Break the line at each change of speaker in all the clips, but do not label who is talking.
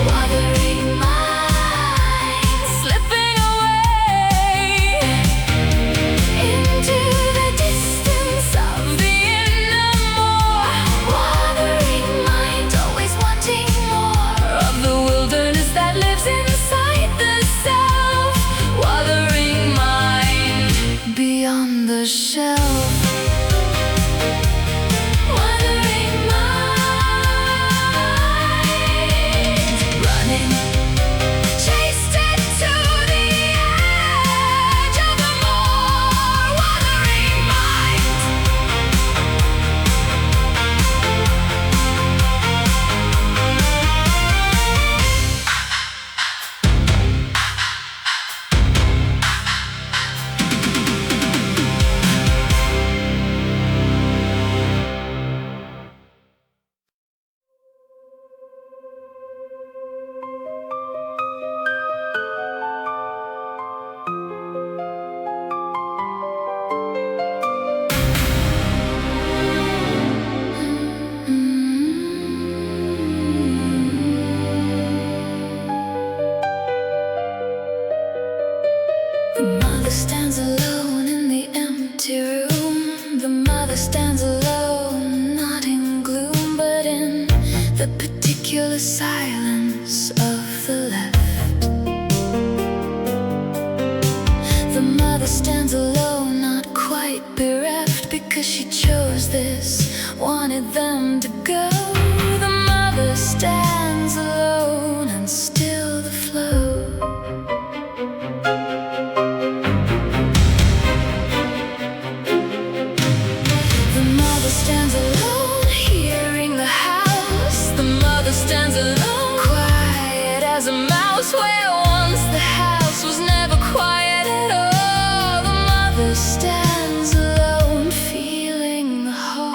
Wandering mind, slipping away into the distance of the inner more. Wandering mind, always wanting more of the wilderness that lives inside the self. Wandering mind, beyond the shelf. The mother stands alone in the empty room. The mother stands alone, not in gloom, but in the particular silence of the left. The mother stands alone, not quite bereft, because she chose this, wanted them to go. The mother stands alone and still the flow. Stands alone, hearing the house. The mother stands alone, quiet as a mouse, where once the house was never quiet at all. The mother stands alone, feeling the heart.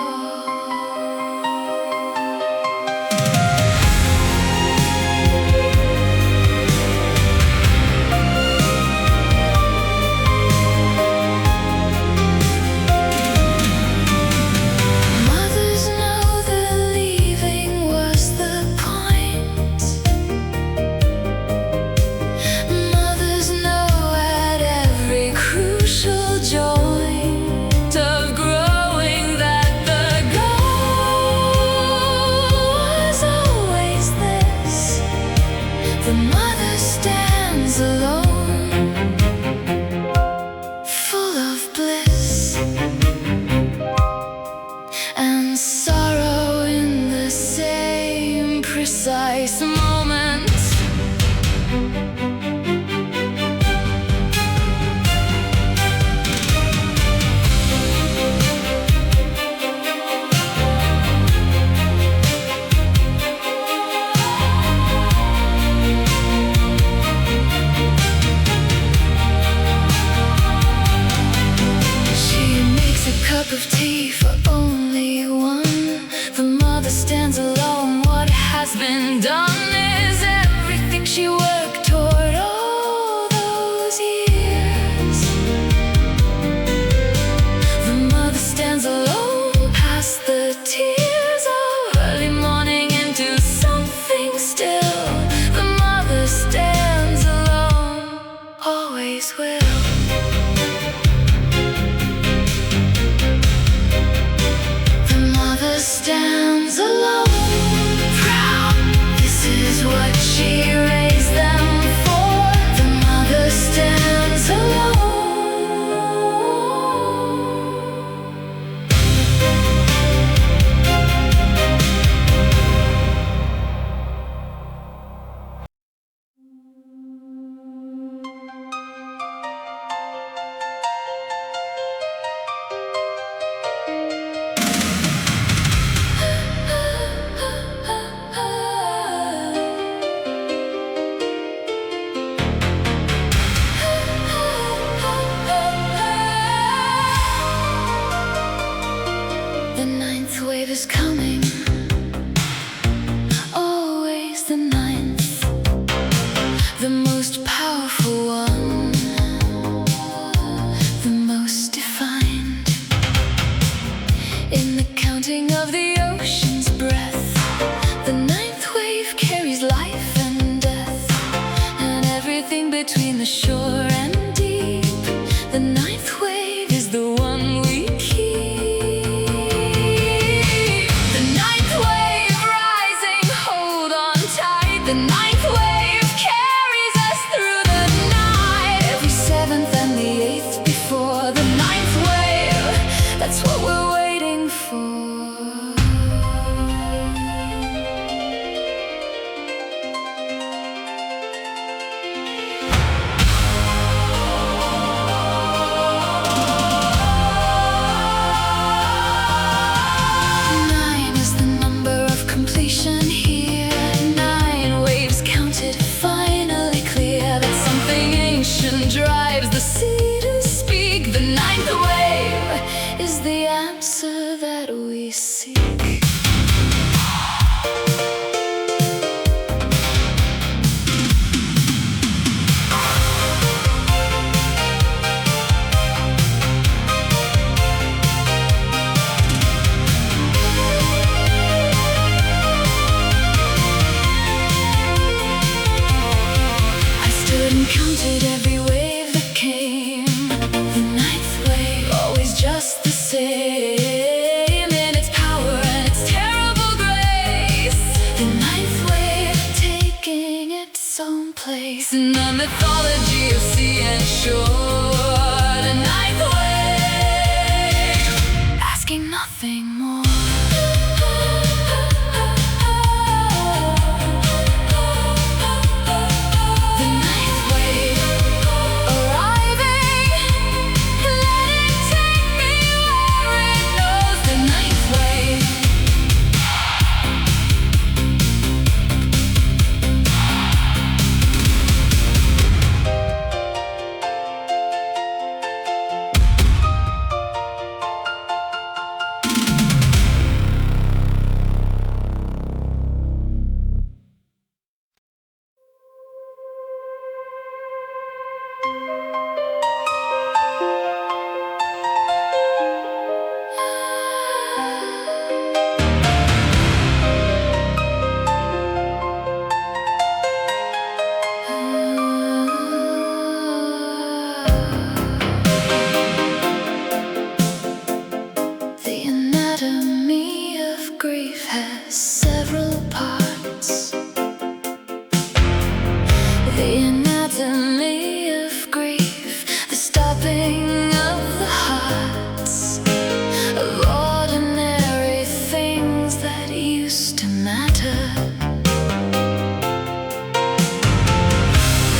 Precise moment. She makes a cup of tea for only one. The mother stands alone. What has been done is everything she worked toward all those years. The mother stands alone, past the tears of early morning into something still. The mother stands alone, always will. The mother stands alone, proud. This is what she raised them mythology of sea and shore. The ninth wave, asking nothing more. The ninth wave arriving, let it take me where it knows. The ninth wave. The anatomy of grief has several parts. The anatomy of grief, the stopping of the hearts, of ordinary things that used to matter.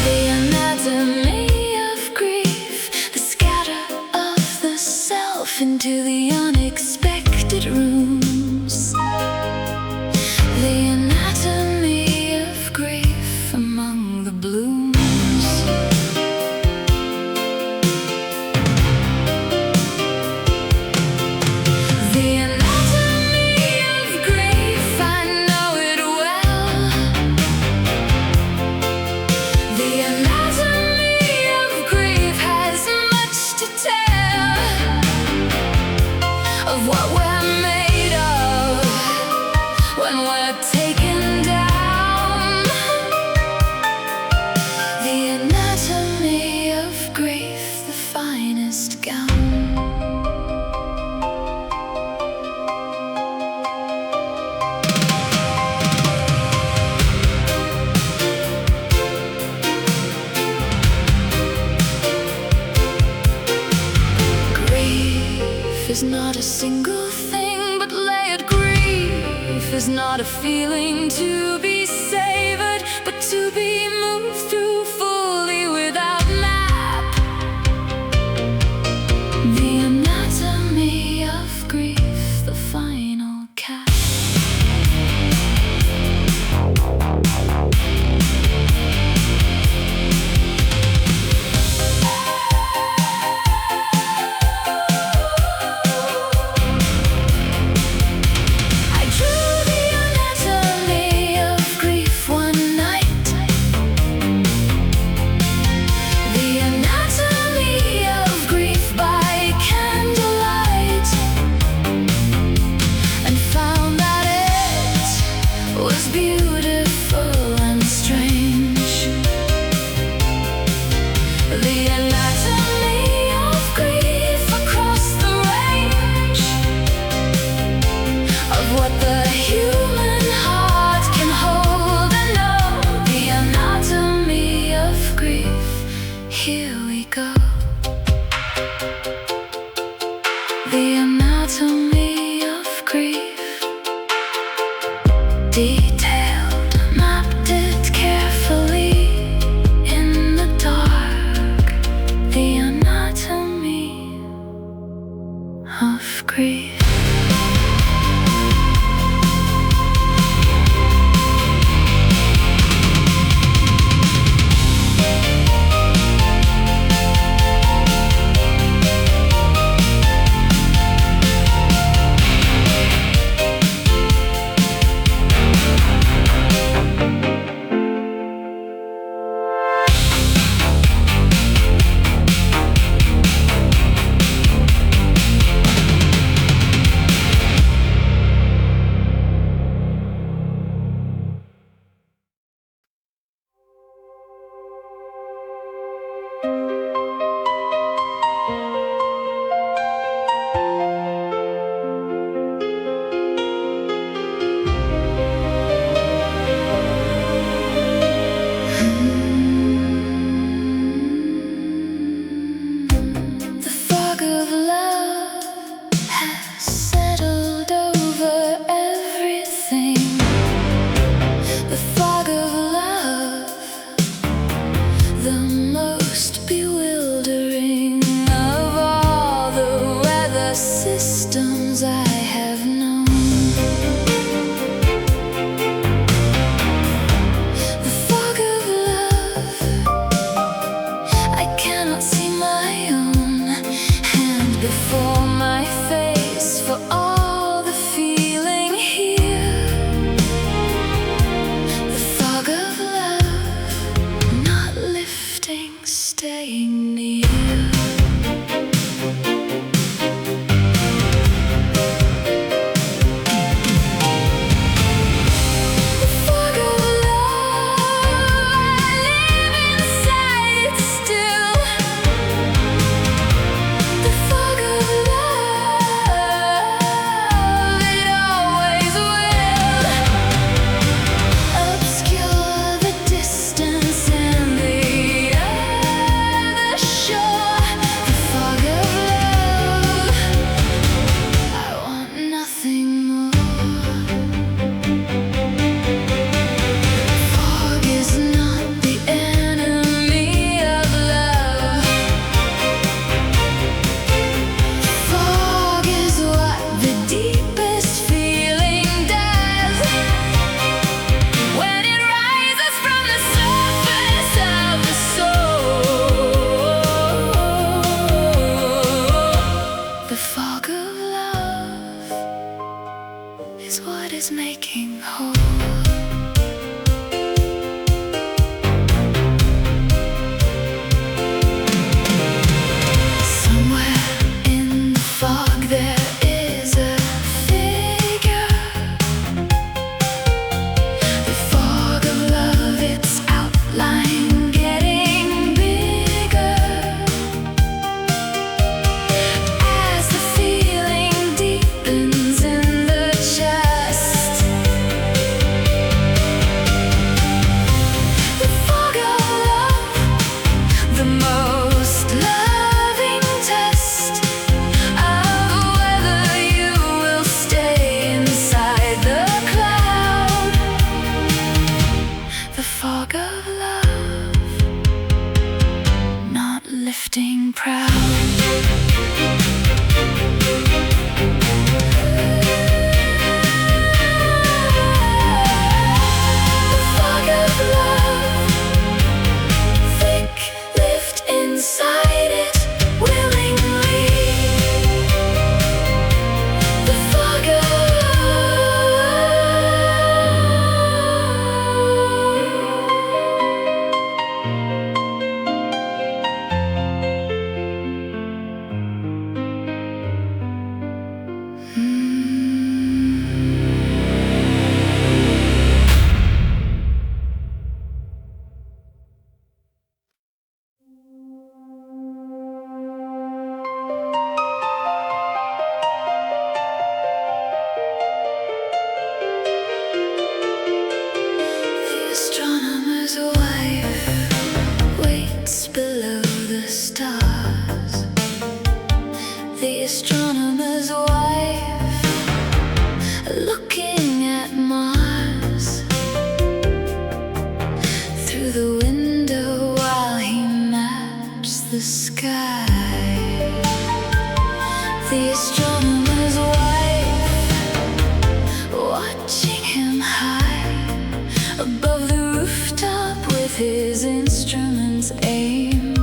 The anatomy of grief, the scatter of the self into the unexpected rooms. The anatomy of grief among the blooms. The anatomy of grief, I know it well. The anatomy of grief has much to tell of what we're made of when we're taken down. The anatomy of grief, the finest gown. Grief is not a single thing, but layered grief is not a feeling to be savored, but to be moved through fully without map. The anatomy of grief, the final cap. I drew the anatomy of grief one night. The anatomy of grief by candlelight, and found that it was beautiful and strange. The anatomy of grief across the range of what the human heart can hold and know. The anatomy of grief, here we go. The anatomy of grief, detailed, mapped it carefully in the dark. The anatomy of grief. Astronomer's wife, looking at Mars through the window while he maps the sky. The astronomer's wife, watching him high above the rooftop with his instruments aimed.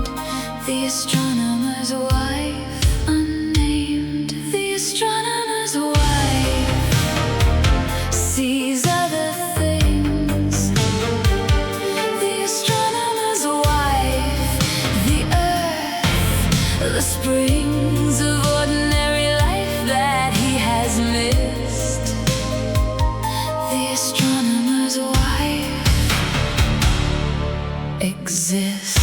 The astronomer's wife, sees other things. The astronomer's wife, the earth, the springs of ordinary life that he has missed. The astronomer's wife exists.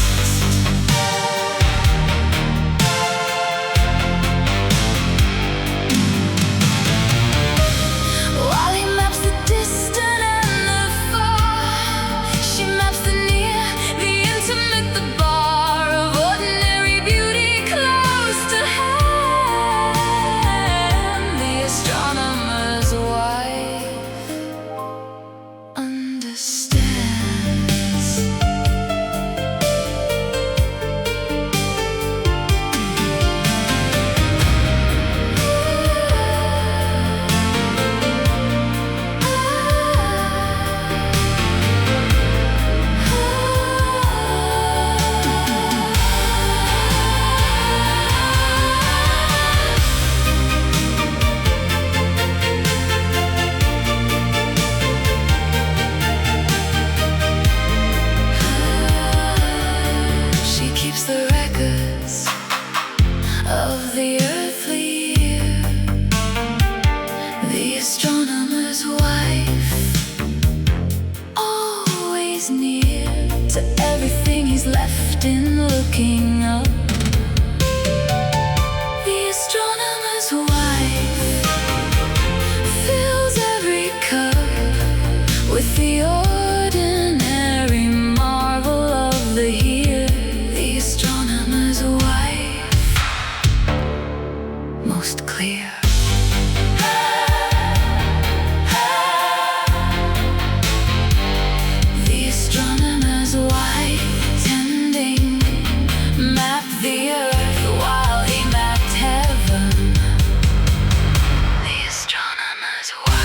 Of the earthly year, the astronomer's wife, always near to everything he's left in looking up. The astronomer's wife fills every cup with the ordinary marvel of the here. The astronomer's wife, most clear. The astronomer's wife, tending, mapped the earth while he mapped heaven. The astronomer's wife.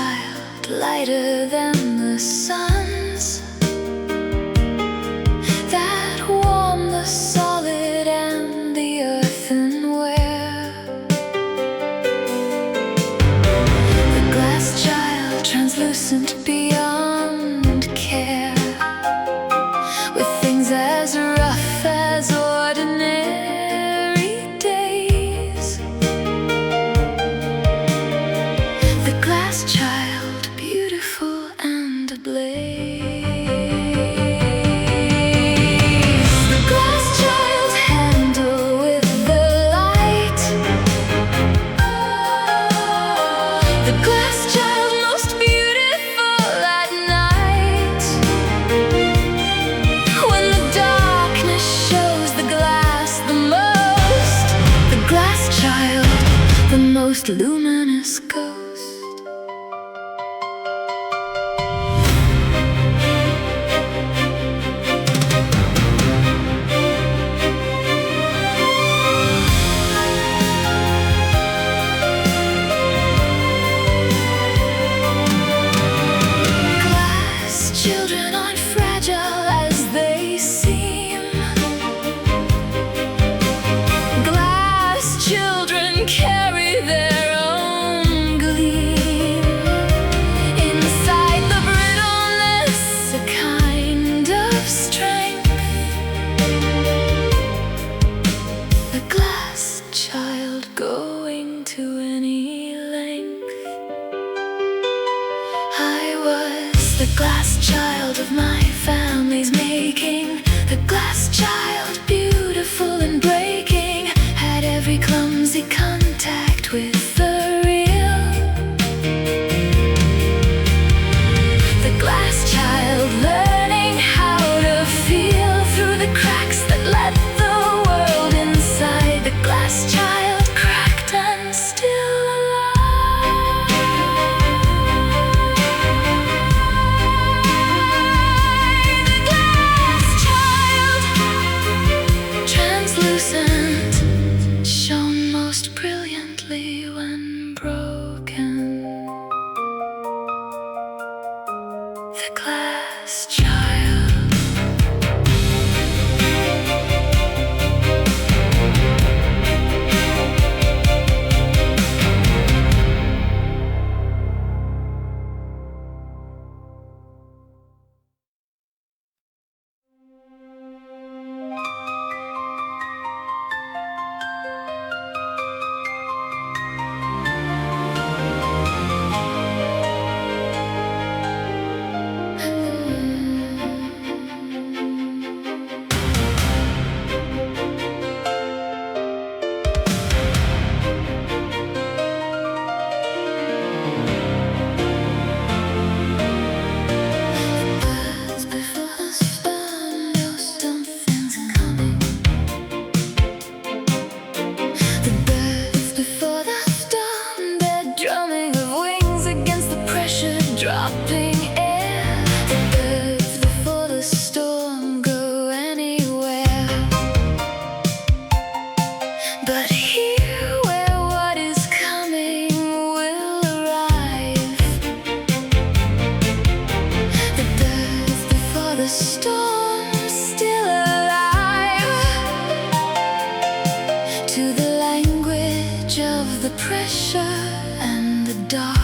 child, lighter than the suns that warm the solid and the earthenware. The glass child, translucent beyond care, with things as rough as ordinary days. The glass child, beautiful and ablaze. The glass child, handle with the light. The glass child, most beautiful at night. When the darkness shows the glass the most, the glass child, the most luminous ghost. Glass children aren't fragile as they seem. Glass children carry their own gleam. Inside the brittleness, a kind of strength. The glass child, going to any length. I was the glass child of my family's making. The glass child, beautiful and breaking, had every clumsy contact with the real. The glass child, learning how to feel through the cracks that let the world inside. The glass child, cracked and still alive. The glass child, translucent, shone most brilliantly when broken. The glass child. Birds before the storm know something's coming. The birds before the storm, they're drumming of wings against the pressure dropping air. The birds before the storm go anywhere, but here where what is coming will arrive. The birds before the storm, still alive to the language of the pressure and the dark.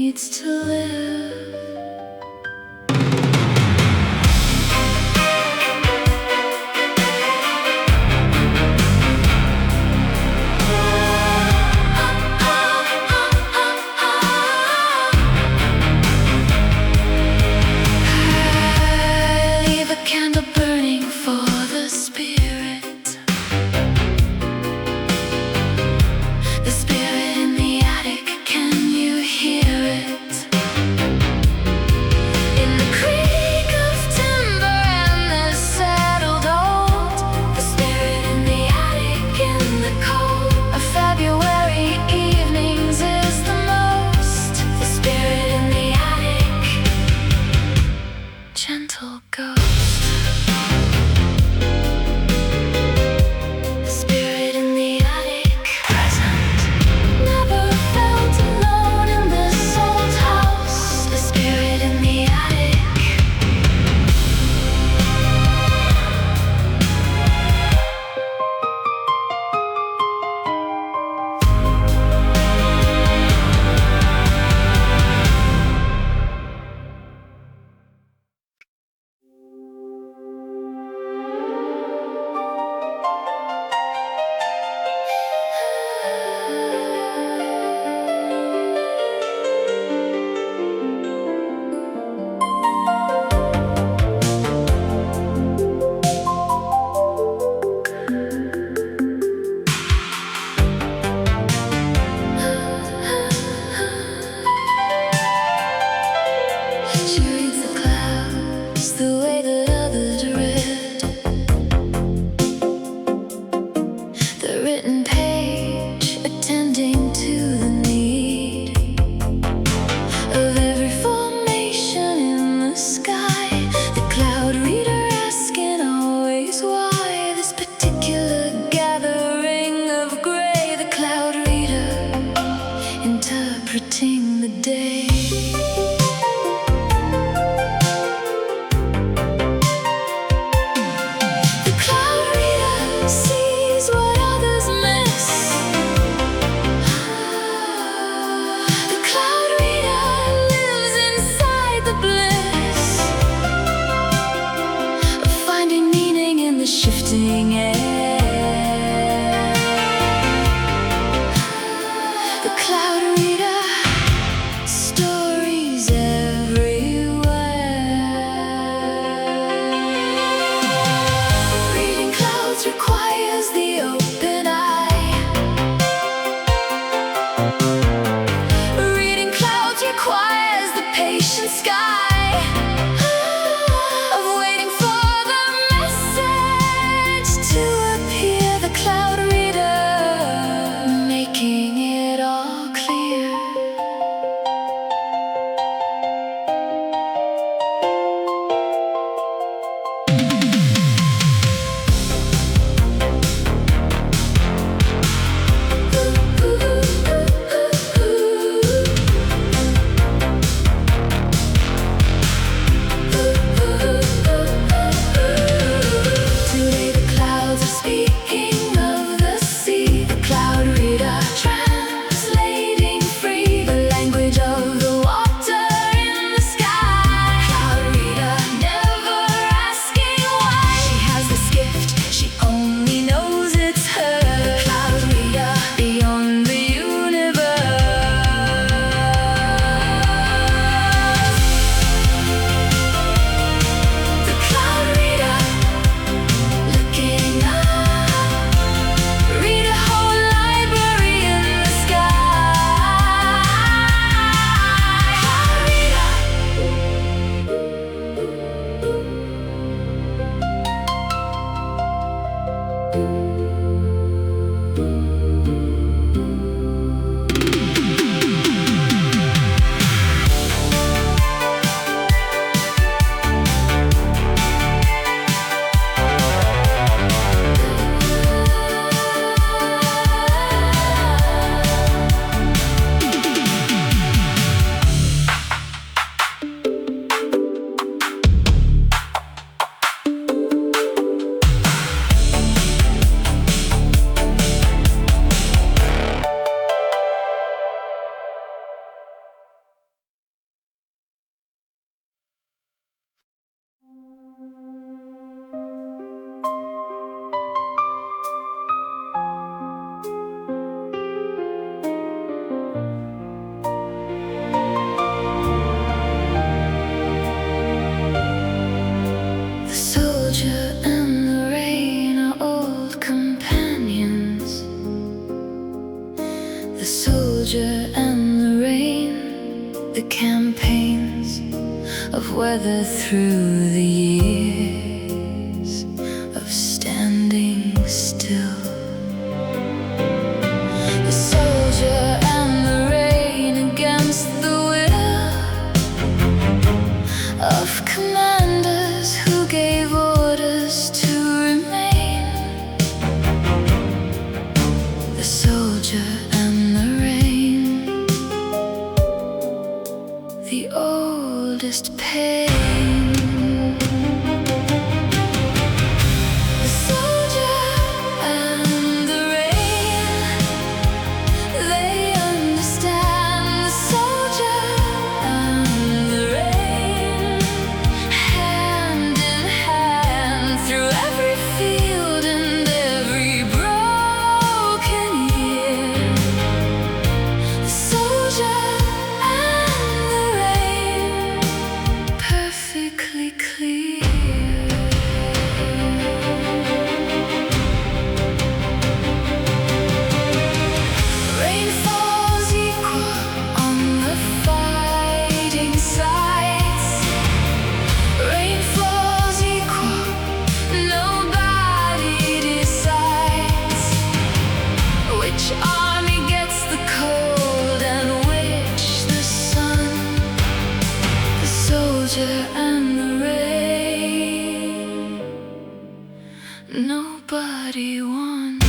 needs to live. Candle burning for the spirit. The spirit in the attic, can you hear it? In the creak of timber and the settled old. The spirit in the attic in the cold of February evenings is the most. The spirit in the attic, gentle ghost. Interpreting the day. The cloud reader sees what others miss. The cloud reader lives inside the bliss of finding meaning in the shifting air. The cloud reader, stories the campaigns of weather through the years of standing still. The soldier and the rain against the will of commanders who gave orders to remain. The soldier and the rain, the oldest pain. The soldier and the rain, they understand. The soldier and the rain, hand in hand through every field and every broken year. The soldier and the rain, perfectly clear. Rain falls equal on the fighting sides. Rain falls equal, nobody decides which army gets the cold and which the sun. The soldier and the rain, nobody won.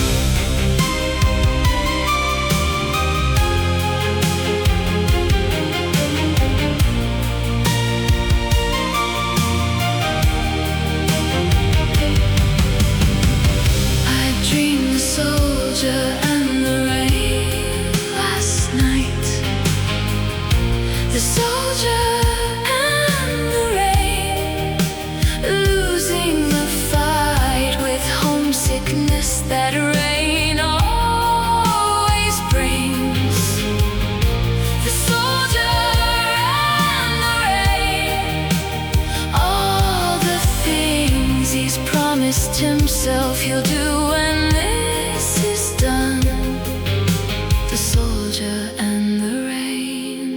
I dreamed the soldier and the rain last night. The soldier and the rain, losing the fight with homesickness that rain always brings. The soldier and the rain, all the things he's promised himself he'll do when this is done. The soldier and the rain,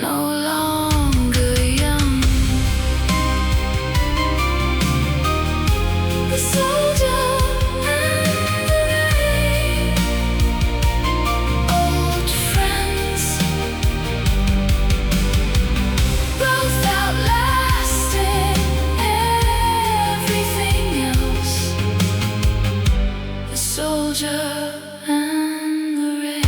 no longer young. The soldier and the rain, old friends, both outlasting everything else. The soldier and the rain.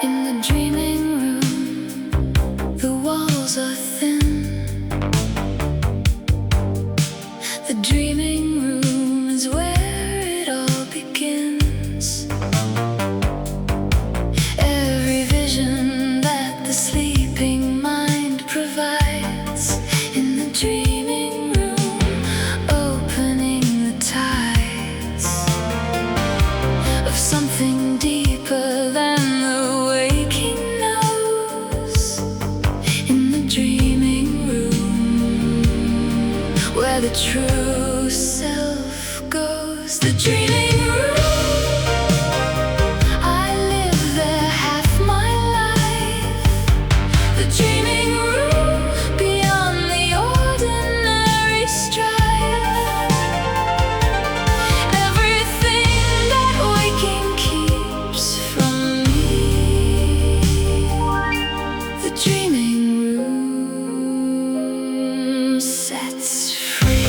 In the dreaming room, the walls are thin. The dreaming room is where it all begins. Every vision that the sleeping mind provides. In the dreaming room, opening the tides of something deeper than the waking knows. In the dreaming room, where the true self goes. The dreaming room, I live there half my life. The dreaming room, beyond the ordinary strife. Everything that waking keeps from me. The dreaming room sets free.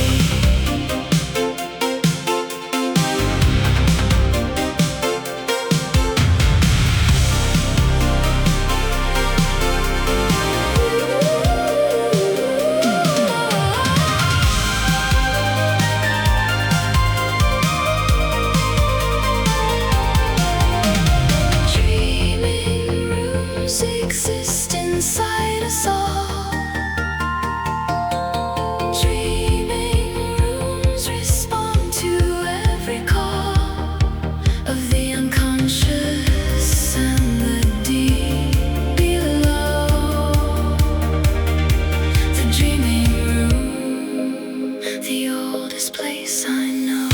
the oldest place I know.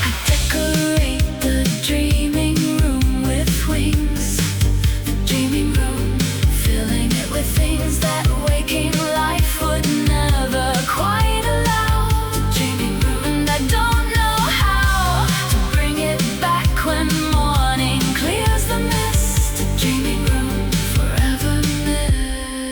I decorate the dreaming room with wings. The dreaming room, filling it with things that waking life would never quite allow. The dreaming room, and I don't know how to bring it back when morning clears the mist. The dreaming room, forever missed.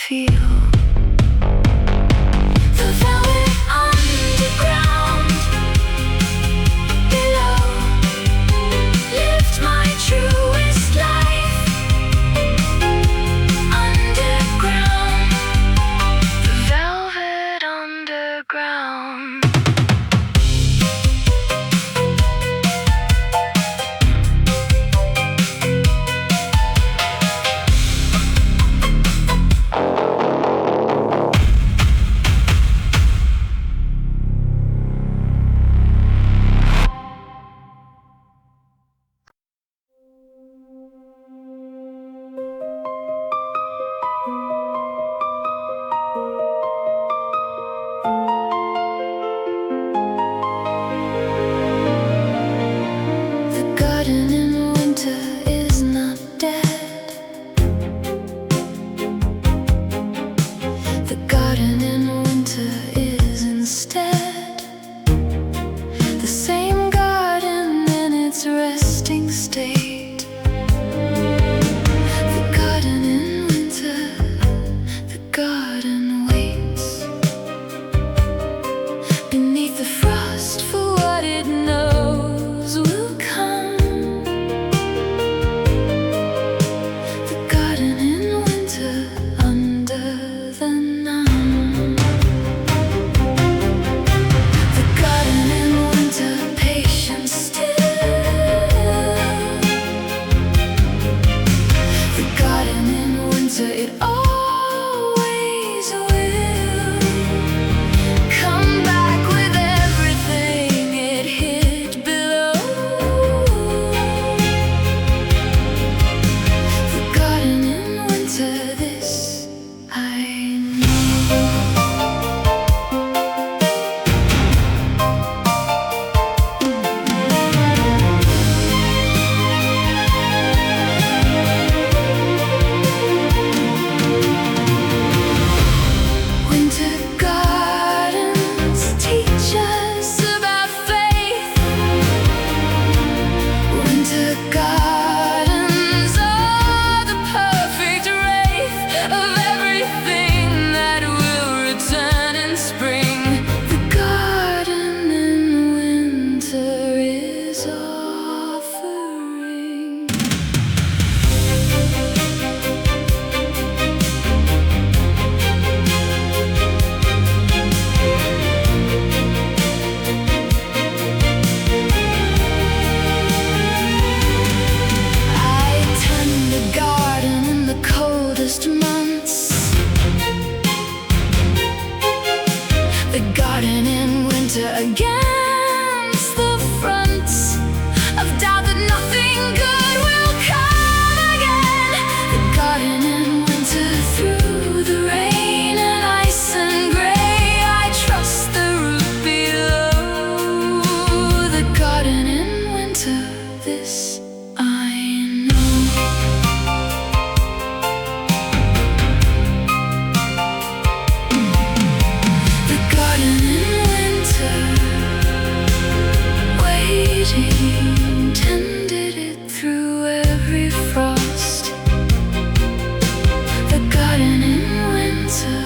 feel. The velvet underground below lived my truest life. Underground, the velvet underground.
Against the fronts of doubt that nothing good will come again. The garden in winter, through the rain and ice and gray, I trust the root below. The garden in winter, this I know. The garden in winter, waiting, tended it through every frost. The garden in winter.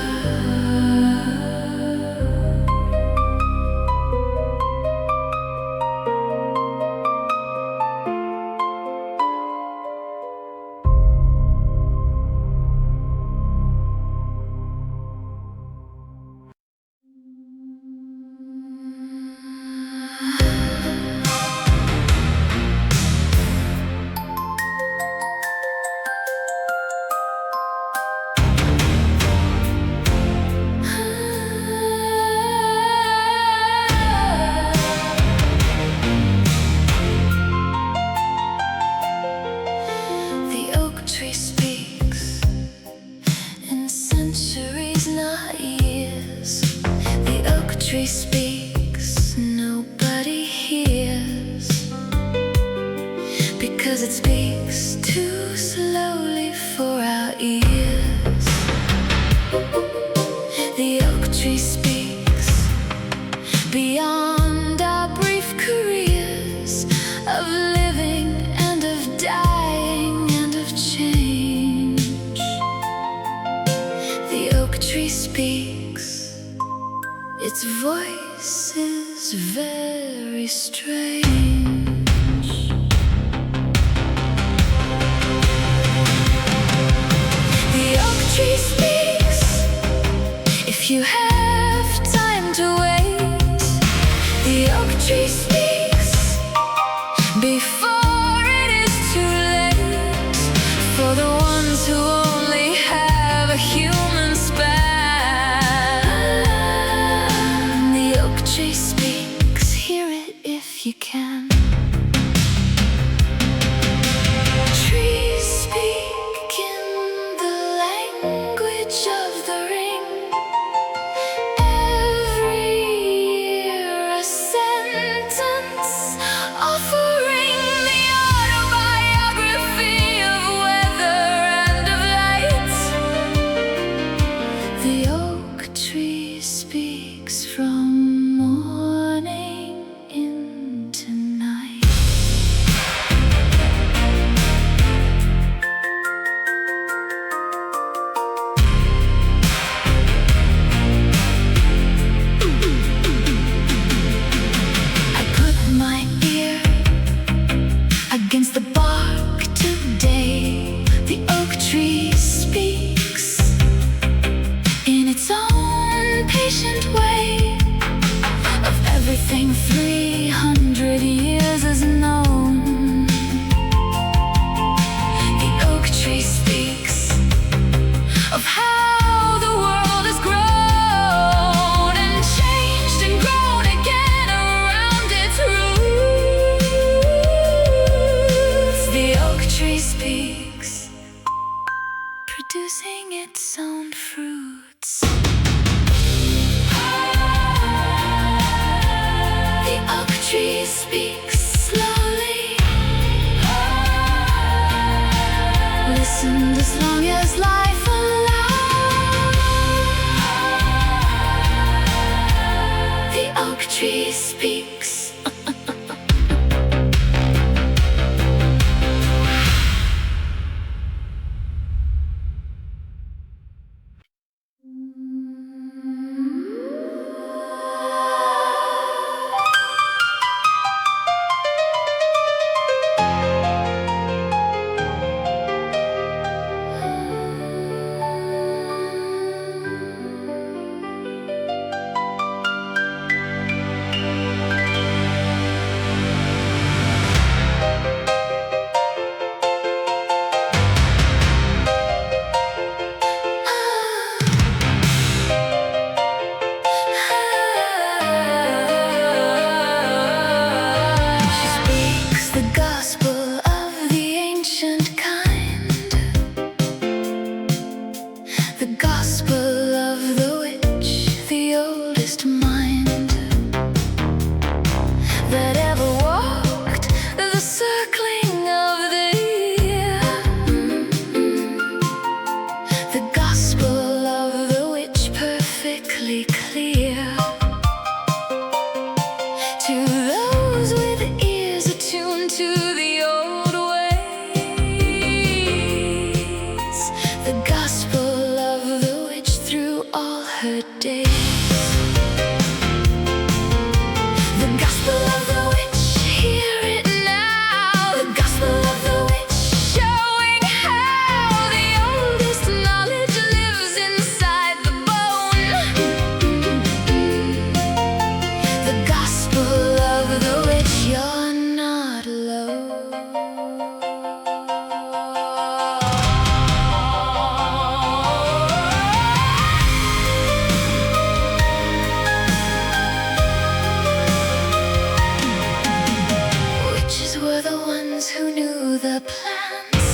The oak tree speaks in centuries, not years. The oak tree speaks, nobody hears, because it speaks too slowly for our ears. The oak tree speaks beyond our brief careers of living and of dying and of change. The The oak tree speaks. Its voice is very strange. The oak tree speaks. If you have time to wait, the oak tree speaks before it is too late. For the ones who only have a human span, the oak tree speaks. Hear it if you can. Trees speak in the language of the ring. Every year a sentence offering the autobiography of weather and of light. The oak tree speaks from morning into night. I put my ear against the bark today. The oak tree speaks in its own patient way of everything 300 years has known. The oak tree speaks of how the world has grown and changed and grown again around its roots. The oak tree speaks, producing its own fruits. The oak tree speaks slowly, listened as long as life allowed. The oak tree speaks. She speaks the gospel of the ancient kind, the gospel of the witch, the oldest mind that ever walked the circling of the year. The gospel of the witch, perfectly clear to those with ears attuned to the old ways. The gospel of the witch through all her days. The gospel of the witch, hear it now. The gospel of the witch, showing how the oldest knowledge lives inside the bone. The gospel of the witch, you're not alone. Witches were the ones who knew the plans.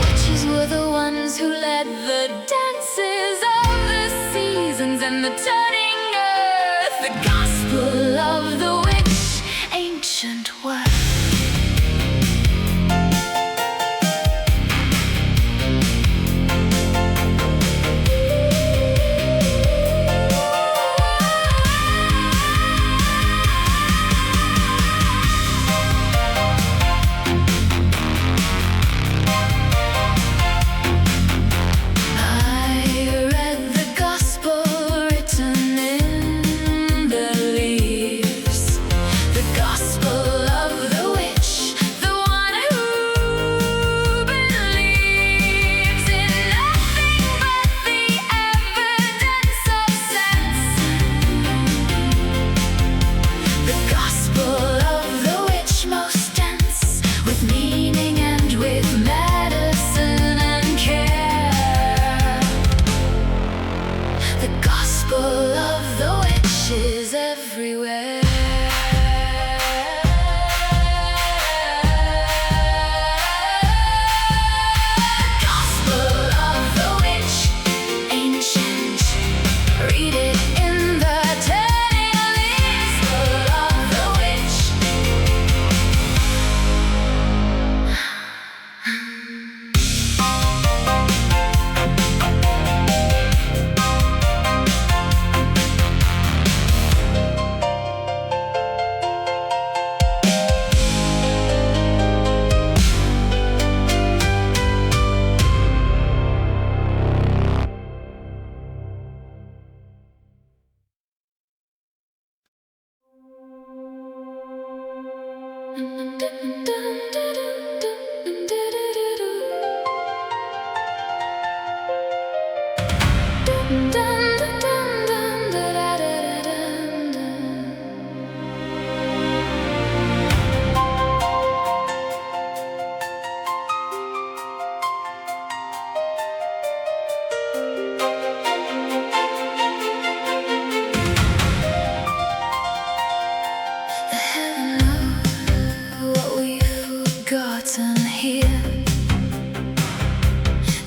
Witches were the ones who led the dances of the seasons and the turning earth. The gospel of the witch, ancient word. I read the gospel of the witches everywhere.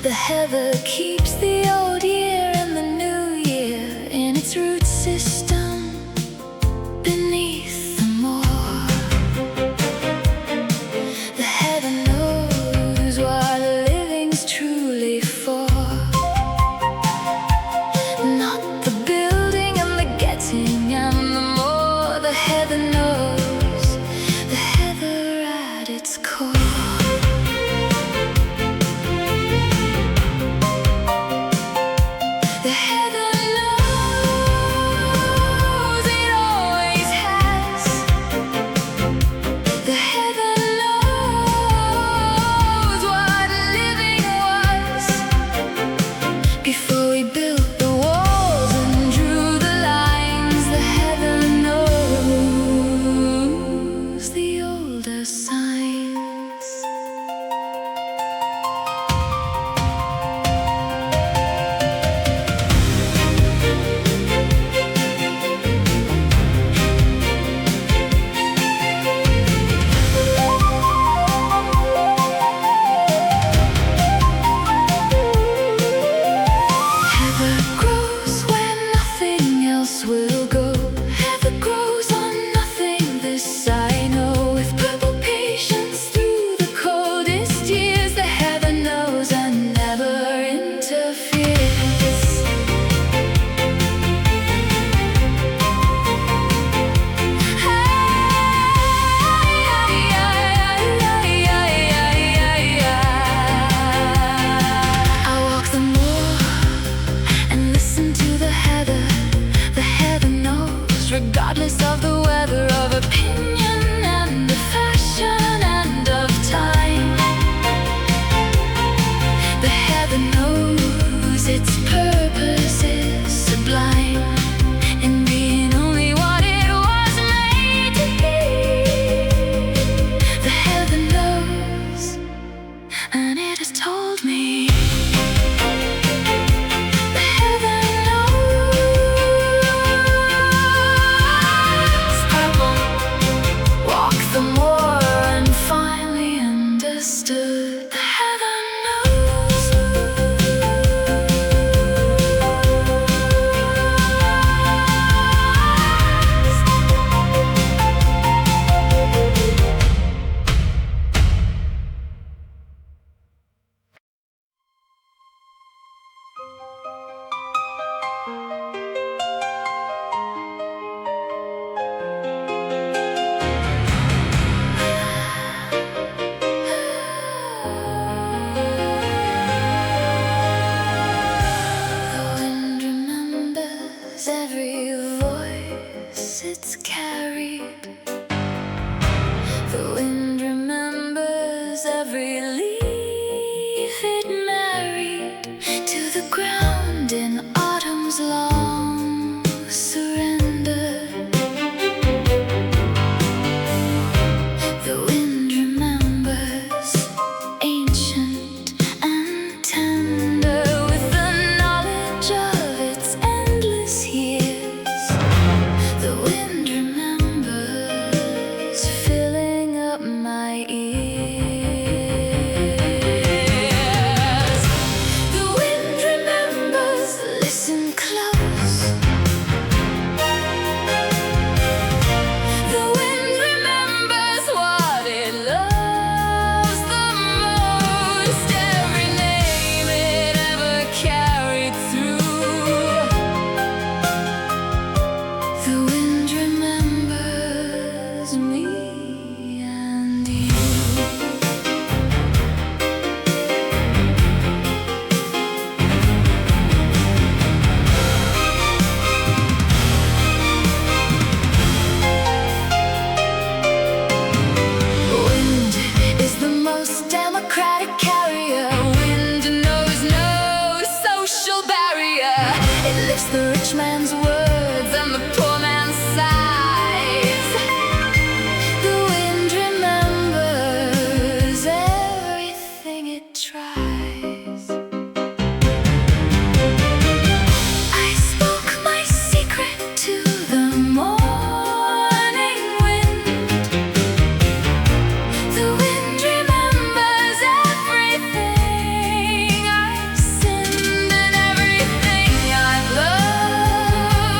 The heather keeps the old year and the new year in its root system beneath the moor. The heather knows what living's truly for, not the building and the getting and the more. The heather knows, the heather at its core. Regardless of the weather, of opinion and of fashion and of time, the heather knows its purpose is sublime in being only what it was made to be. The heather knows, and it has told me. The heather knows. man's words and the poor man's sighs. The wind remembers everything it tries. I spoke my secret to the morning wind. The wind remembers everything I've sinned and everything I've loved.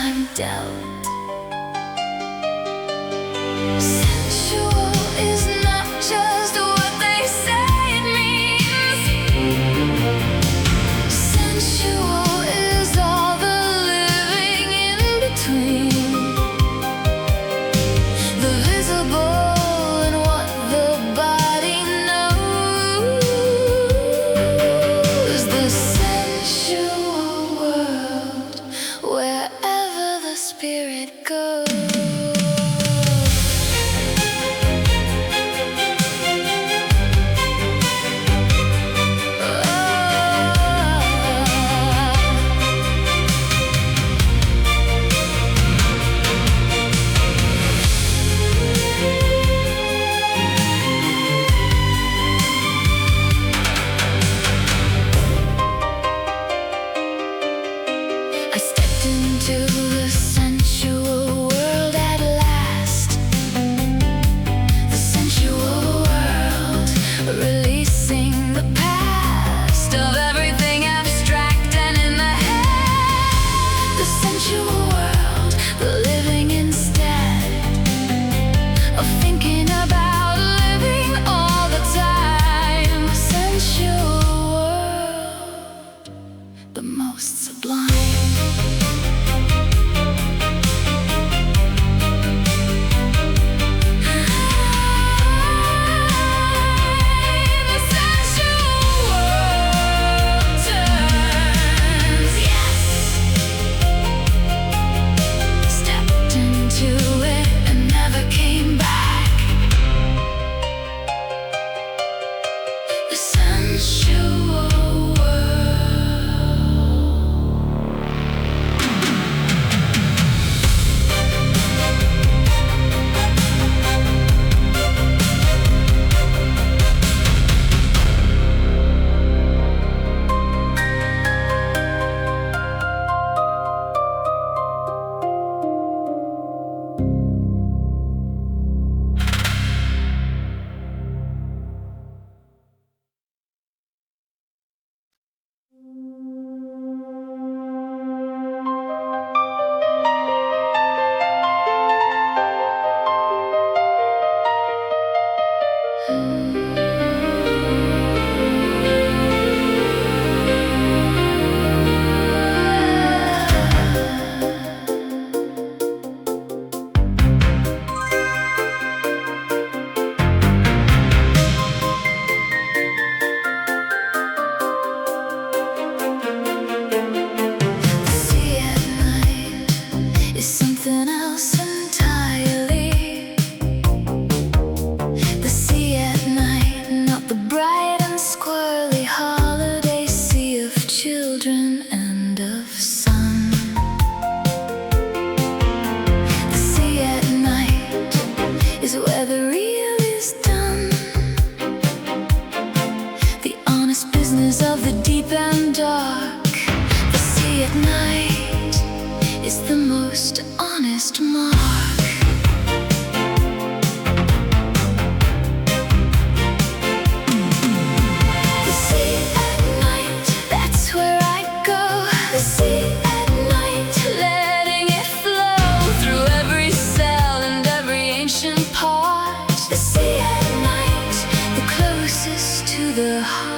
I'm dealt. Sensual is not just what they say it means. Sensual is all the living in between, the visible and what the body knows. The sensual world, wherever the spirit goes. I stepped into the sensual world at last. The sensual world, releasing the past of everything abstract and in the head. The sensual world, living instead of thinking about living all the time. The sensual world, the most sublime. The sensual world turns, yes. Stepped into it and never came back. The sensual is something else entirely. The sea at night, not the bright and squirrely holiday sea of children and of sun. The sea at night is where the real is done, the honest business of the deep and dark. The sea at night is the most honest mark. The sea at night, that's where I go. The sea at night, letting it flow through every cell and every ancient part. The sea at night, the closest to the heart.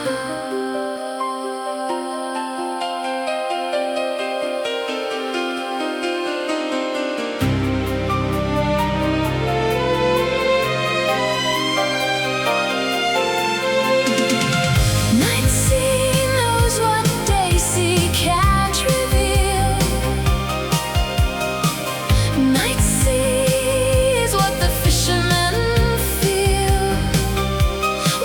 Night sea knows what day sea can't reveal. Night sea is what the fishermen feel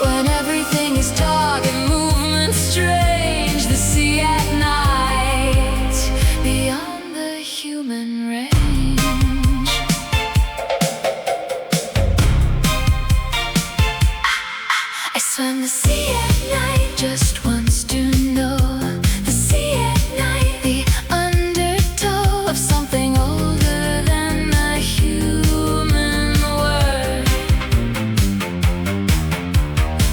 when everything is dark and movement strange. The sea at night, beyond the human range. I swam the sea at night just once to know. The sea at night, the undertow of something older than the human word.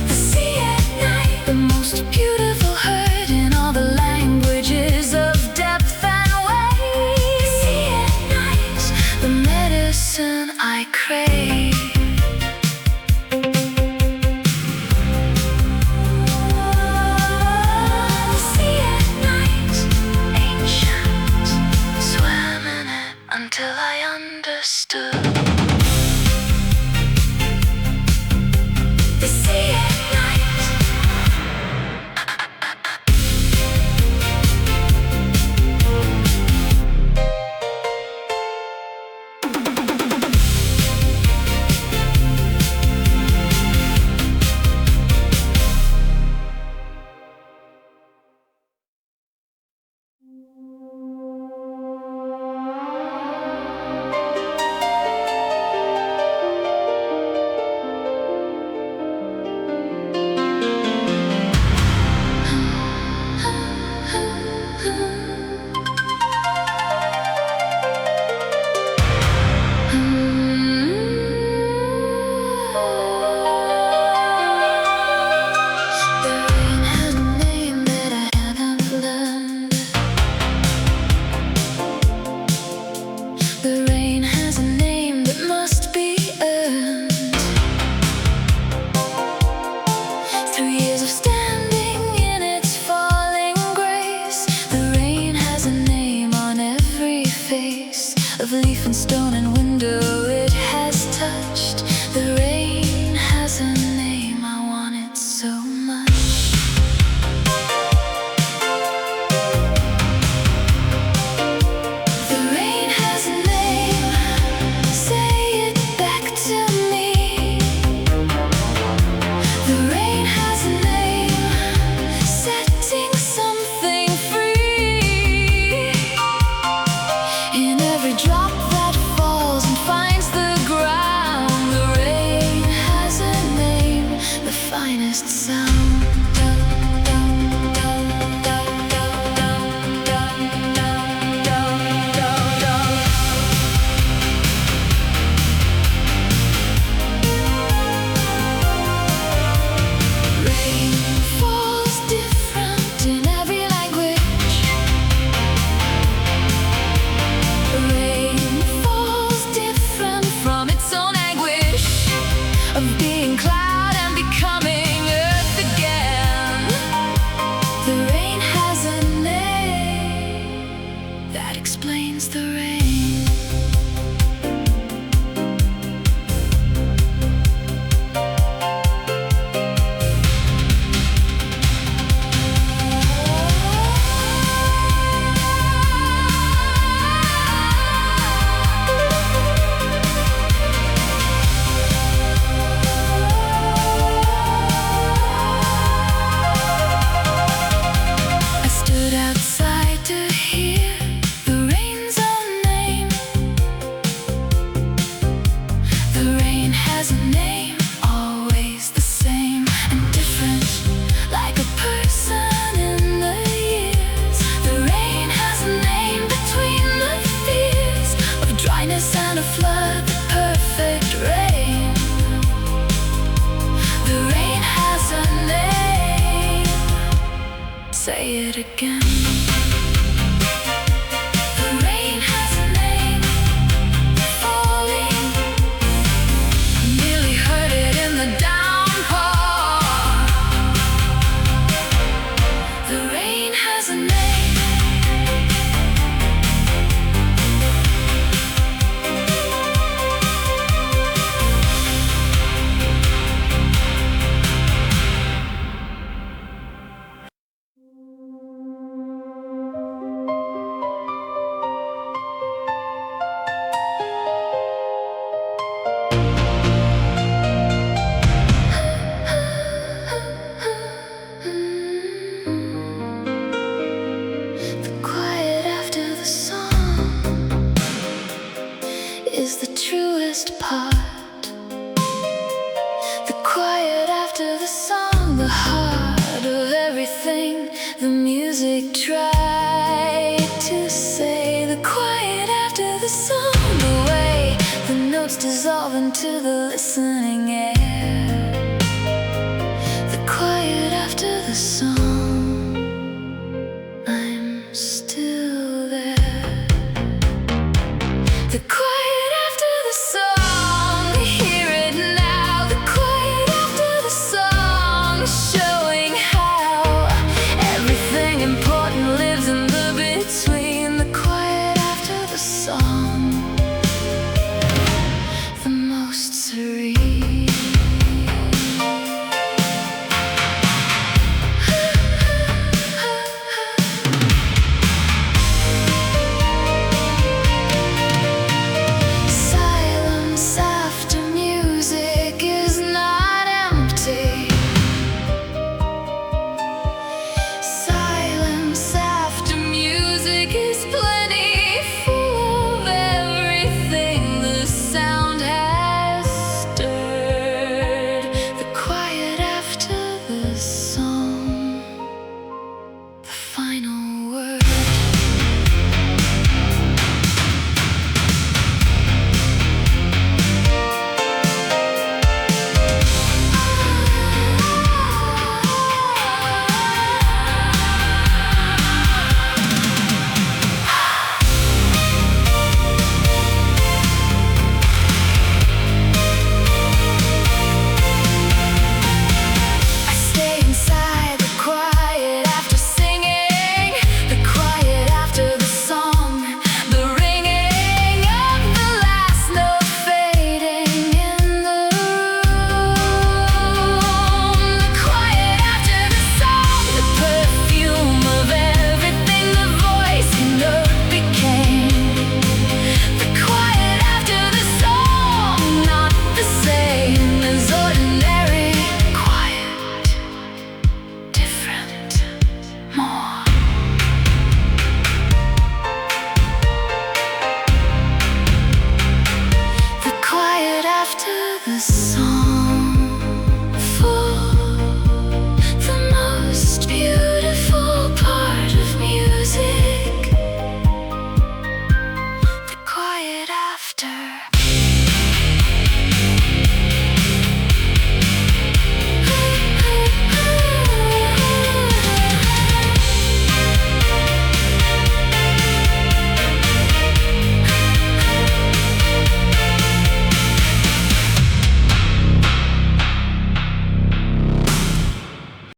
The sea at night, the most beautiful heard in all the languages of depth and weight. The sea finest sound. Explains the rain. I stood outside to hear and a flood, the perfect rain. The rain has a name. Say it again. The rain has a name. Falling. Nearly heard it in the downpour. The rain has a name. Is the truest part. The quiet after the song, the heart of everything the music tried to say. The quiet after the song, the way the notes dissolve into the listening air. The quiet after the song.